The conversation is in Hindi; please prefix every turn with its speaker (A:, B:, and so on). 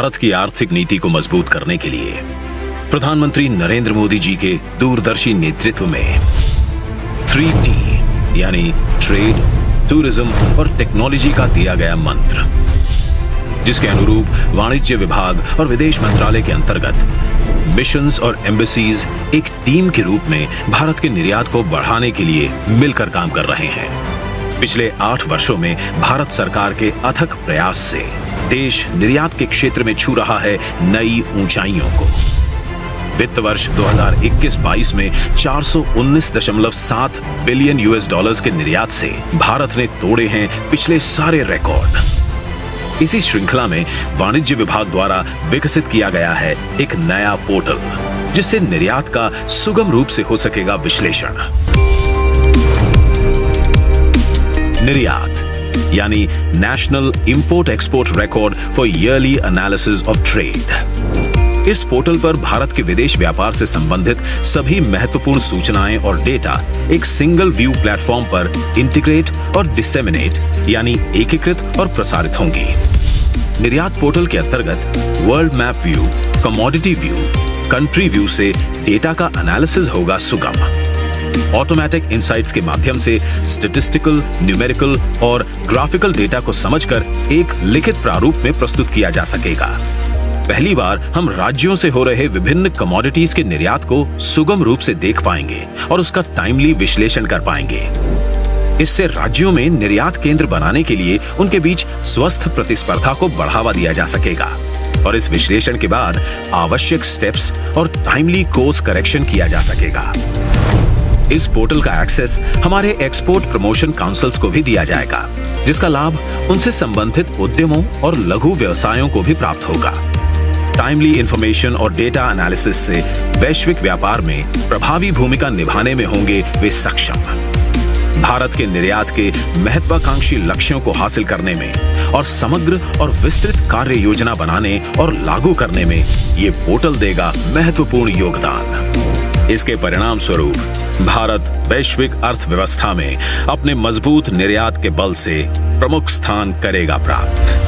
A: भारत की आर्थिक नीति को मजबूत करने के लिए प्रधानमंत्री नरेंद्र मोदी जी के दूरदर्शी नेतृत्व में 3T यानी ट्रेड, टूरिज्म और टेक्नोलॉजी का दिया गया मंत्र, जिसके अनुरूप वाणिज्य विभाग और विदेश मंत्रालय के अंतर्गत मिशंस और एम्बेसीज एक टीम के रूप में भारत के निर्यात को बढ़ाने के लिए मिलकर काम कर रहे हैं। पिछले 8 वर्षों में भारत सरकार के अथक प्रयास से देश निर्यात के क्षेत्र में छू रहा है नई ऊंचाइयों को। वित्त वर्ष 2021-22 में 419.7 बिलियन US डॉलर्स के निर्यात से भारत ने तोड़े हैं पिछले सारे रिकॉर्ड। इसी श्रृंखला में वाणिज्य विभाग द्वारा विकसित किया गया है एक नया पोर्टल, जिससे निर्यात का सुगम रूप से हो सकेगा विश्लेषण। निर्यात यानी national import export record for yearly analysis of trade. इस पोर्टल पर भारत के विदेश व्यापार से संबंधित सभी महत्वपूर्ण सूचनाएं और डेटा एक सिंगल व्यू प्लेटफॉर्म पर इंटीग्रेट और डिसेमिनेट यानी एकीकृत और प्रसारित होंगी। निर्यात पोर्टल के अंतर्गत world map view, commodity view, country view से डेटा का एनालिसिस होगा सुगम। ऑटोमेटिक इनसाइट्स के माध्यम से स्टैटिस्टिकल, न्यूमेरिकल और ग्राफिकल डेटा को समझकर एक लिखित प्रारूप में प्रस्तुत किया जा सकेगा। पहली बार हम राज्यों से हो रहे विभिन्न कमोडिटीज के निर्यात को सुगम रूप से देख पाएंगे और उसका टाइमली विश्लेषण कर पाएंगे। इससे राज्यों में निर्यात केंद्र बनाने के लिए उनके बीच स्वस्थ प्रतिस्पर्धा को बढ़ावा दिया जा सकेगा और इस विश्लेषण के बाद आवश्यक स्टेप्स और टाइमली कोर्स करेक्शन किया जा सकेगा। इस पोर्टल का एक्सेस हमारे एक्सपोर्ट प्रमोशन काउंसिल्स को भी दिया जाएगा, जिसका लाभ उनसे संबंधित उद्यमों और लघु व्यवसायों को भी प्राप्त होगा। टाइमली इंफॉर्मेशन और डेटा एनालिसिस से वैश्विक व्यापार में प्रभावी भूमिका निभाने में होंगे वे सक्षम। भारत के निर्यात के महत्वाकांक्षी लक्ष्यों को हासिल करने में और समग्र और विस्तृत कार्य योजना बनाने और लागू करने में ये पोर्टल देगा महत्वपूर्ण योगदान। इसके परिणाम स्वरूप भारत वैश्विक अर्थव्यवस्था में अपने मजबूत निर्यात के बल से प्रमुख स्थान करेगा प्राप्त।